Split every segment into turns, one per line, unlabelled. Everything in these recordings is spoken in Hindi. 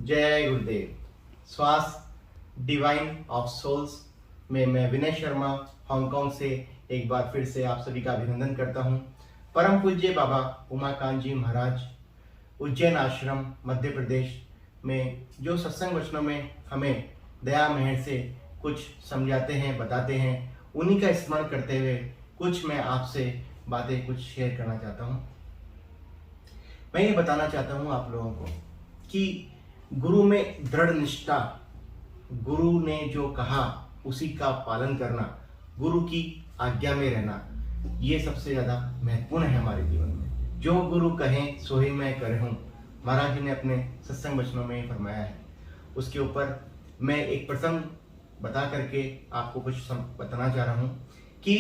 जय गुरुदेव। श्वास डिवाइन ऑफ सोल्स में मैं विनय शर्मा हांगकांग से एक बार फिर से आप सभी का अभिनंदन करता हूं। परम पूज्य बाबा उमाकांत जी महाराज उज्जैन आश्रम मध्य प्रदेश में जो सत्संग वचनों में हमें दया मेहर से कुछ समझाते हैं, बताते हैं, उन्हीं का स्मरण करते हुए कुछ मैं आपसे बातें कुछ शेयर करना चाहता हूं। मैं ये बताना चाहता हूं आप लोगों को कि गुरु में दृढ़ निष्ठा, गुरु ने जो कहा उसी का पालन करना, गुरु की आज्ञा में रहना, ये सबसे ज्यादा महत्वपूर्ण है हमारे जीवन में। जो गुरु कहें सो ही मैं करहूं, महाराज जी ने अपने सत्संग वचनों में फरमाया है। उसके ऊपर मैं एक प्रसंग बता करके आपको कुछ बताना चाह रहा हूं कि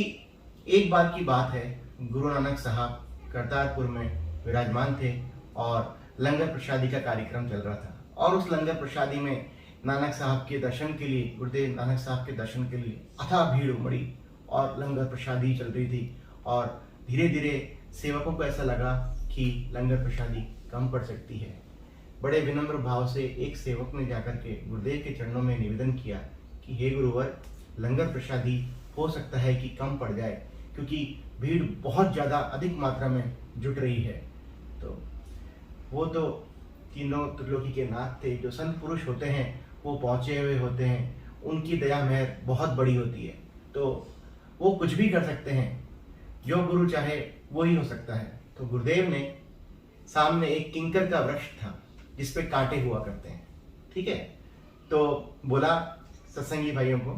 एक बार की बात है, गुरु नानक साहब करतारपुर में विराजमान थे और लंगर प्रसादी का कार्यक्रम चल रहा था। और उस लंगर प्रसादी में नानक साहब के दर्शन के लिए, गुरुदेव नानक साहब के दर्शन के लिए अथाह भीड़ उमड़ी और लंगर प्रसादी चल रही थी। और धीरे धीरे सेवकों को ऐसा लगा कि लंगर प्रसादी कम पड़ सकती है। बड़े विनम्र भाव से एक सेवक ने जाकर के गुरुदेव के चरणों में निवेदन किया कि हे गुरुवर, लंगर प्रसादी हो सकता है कि कम पड़ जाए, क्योंकि भीड़ बहुत ज़्यादा अधिक मात्रा में जुट रही है। तो वो तो तीनों त्रिलोकी के नाथ थे, जो संत पुरुष होते हैं वो पहुँचे हुए होते हैं, उनकी दया मेहर बहुत बड़ी होती है, तो वो कुछ भी कर सकते हैं, जो गुरु चाहे वो ही हो सकता है। तो गुरुदेव ने सामने एक किंकर का वृक्ष था जिसपे कांटे हुआ करते हैं, ठीक है, तो बोला सत्संगी भाइयों को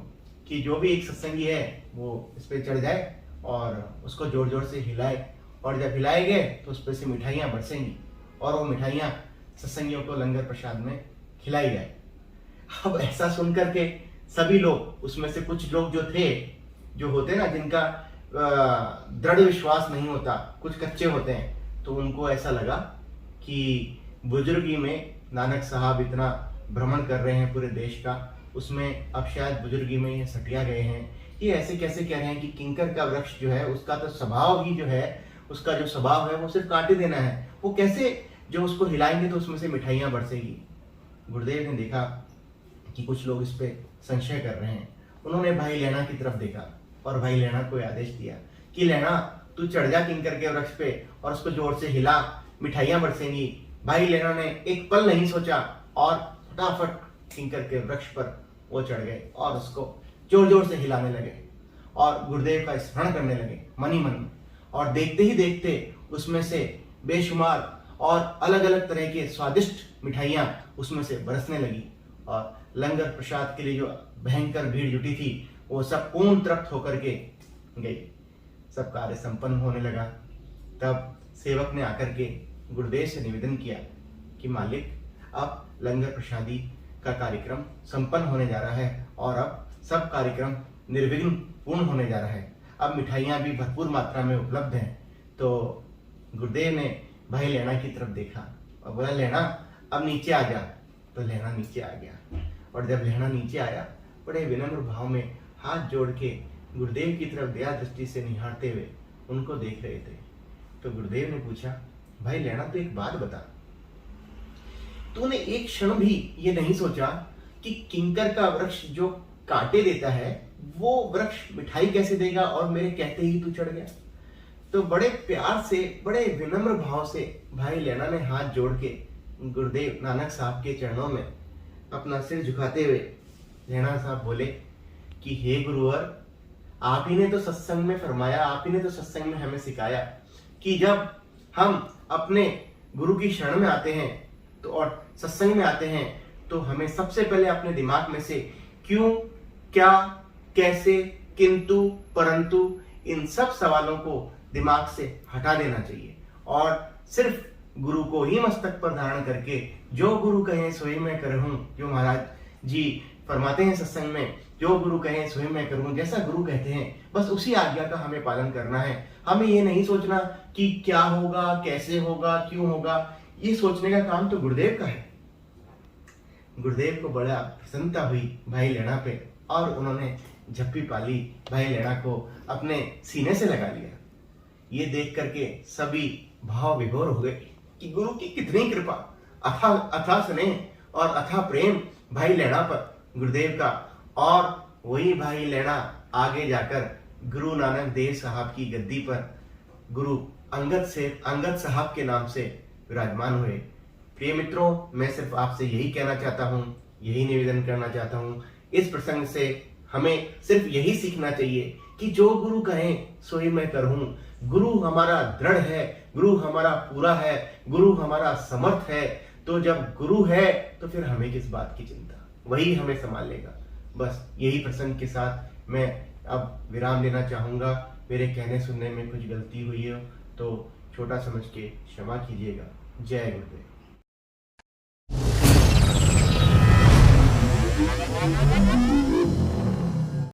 कि जो भी एक सत्संगी है वो इस पे चढ़ जाए और उसको जोर जोर से हिलाए, और जब हिलाए गए तो उस पर से मिठाइयाँ बरसेंगी और वो मिठाइयाँ सत्संगियों को लंगर प्रसाद में खिलाई जाए। अब ऐसा सुन करके सभी लोग, उसमें से कुछ लोग जो थे, जो होते ना जिनका दृढ़ विश्वास नहीं होता, कुछ कच्चे होते हैं, तो उनको ऐसा लगा कि बुजुर्गी में नानक साहब इतना भ्रमण कर रहे हैं पूरे देश का, उसमें अब शायद बुजुर्गी में ये सटिया गए हैं, ये ऐसे कैसे कह रहे हैं कि किंकर का वृक्ष जो है उसका तो स्वभाव ही जो है, उसका जो स्वभाव है वो सिर्फ काटे देना है, वो कैसे जो उसको हिलाएंगे तो उसमें से मिठाइयाँ बरसेगी। गुरुदेव ने देखा कि कुछ लोग इस पे संशय कर रहे हैं। उन्होंने भाई लेना की तरफ देखा और भाई लेना को आदेश दिया कि लेना, तू चढ़ जा किंकर के वृक्ष पे और उसको जोर से हिला, मिठाइयाँ बरसेंगी। भाई लेना ने एक पल नहीं सोचा और फटाफट किंकर के वृक्ष पर वो चढ़ गए और उसको जोर जोर से हिलाने लगे और गुरुदेव का स्मरण करने लगे मन ही मन में। और देखते ही देखते उसमें से बेशुमार और अलग अलग तरह के स्वादिष्ट मिठाइयाँ उसमें से बरसने लगी और लंगर प्रसाद के लिए जो भयंकर भीड़ जुटी थी वो सब पूर्ण तृप्त होकर के गई। सब कार्य संपन्न होने लगा। तब सेवक ने आकर के गुरुदेव से निवेदन किया कि मालिक, अब लंगर प्रसादी का कार्यक्रम संपन्न होने जा रहा है और अब सब कार्यक्रम निर्विघ्न पूर्ण होने जा रहा है, अब मिठाइयाँ भी भरपूर मात्रा में उपलब्ध हैं। तो गुरुदेव ने भाई लेना की तरफ देखा और बोला, लेना अब नीचे आ जा। तो लेना नीचे आ गया और जब लेना नीचे आया, बड़े विनम्र भाव में हाथ जोड़ के गुरुदेव की तरफ दया दृष्टि से निहारते हुए उनको देख रहे थे। तो गुरुदेव ने पूछा, भाई लेना, तो एक बात बता, तूने एक क्षण भी ये नहीं सोचा कि किंकर का वृक्ष जो कांटे देता है वो वृक्ष मिठाई कैसे देगा और मेरे कहते ही तू चढ़ गया। तो बड़े प्यार से, बड़े विनम्र भाव से भाई लेना ने हाथ जोड़ के गुरुदेव नानक साहब के चरणों में अपना सिर झुकाते हुए लेना साहब बोले कि हे गुरुवर, आप ही ने तो सत्संग में फरमाया, आप ही ने तो सत्संग में हमें सिखाया कि जब हम अपने गुरु की शरण में आते हैं तो और सत्संग में आते हैं तो हमें सबसे पहले अपने दिमाग में से क्यों, क्या, कैसे, किंतु, परंतु, इन सब सवालों को दिमाग से हटा देना चाहिए और सिर्फ गुरु को ही मस्तक पर धारण करके जो गुरु कहें सोई मैं करहूं, जो महाराज जी फरमाते हैं सत्संग में, जो गुरु कहें सोई मैं करूं, जैसा गुरु कहते हैं बस उसी आज्ञा का हमें पालन करना है। हमें ये नहीं सोचना कि क्या होगा, कैसे होगा, क्यों होगा, ये सोचने का काम तो गुरुदेव का है। गुरुदेव को बड़ा प्रसन्नता हुई भाई लेना पे और उन्होंने झप्पी पाली, भाई लेना को अपने सीने से लगा लिया। ये देख करके सभी भाव विभोर हो गए कि गुरु की कितनी कृपा, अथाह स्नेह और अथाह प्रेम भाई लैणा पर गुरुदेव का, और वही भाई लैणा आगे जाकर गुरु नानक देव साहब की गद्दी पर गुरु अंगद साहब के नाम से विराजमान हुए। प्रिय मित्रों, मैं सिर्फ आपसे यही कहना चाहता हूँ, यही निवेदन करना चाहता हूँ। इस प्रसंग से हमें सिर्फ यही सीखना चाहिए कि जो गुरु कहें सो ही मैं करूँ। गुरु हमारा दृढ़ है, गुरु हमारा पूरा है, गुरु हमारा समर्थ है। तो जब गुरु है तो फिर हमें किस बात की चिंता, वही हमें संभाल लेगा। बस यही प्रसंग के साथ मैं अब विराम लेना चाहूँगा। मेरे कहने सुनने में कुछ गलती हुई हो तो छोटा समझ के क्षमा कीजिएगा। जय गुरुदेव।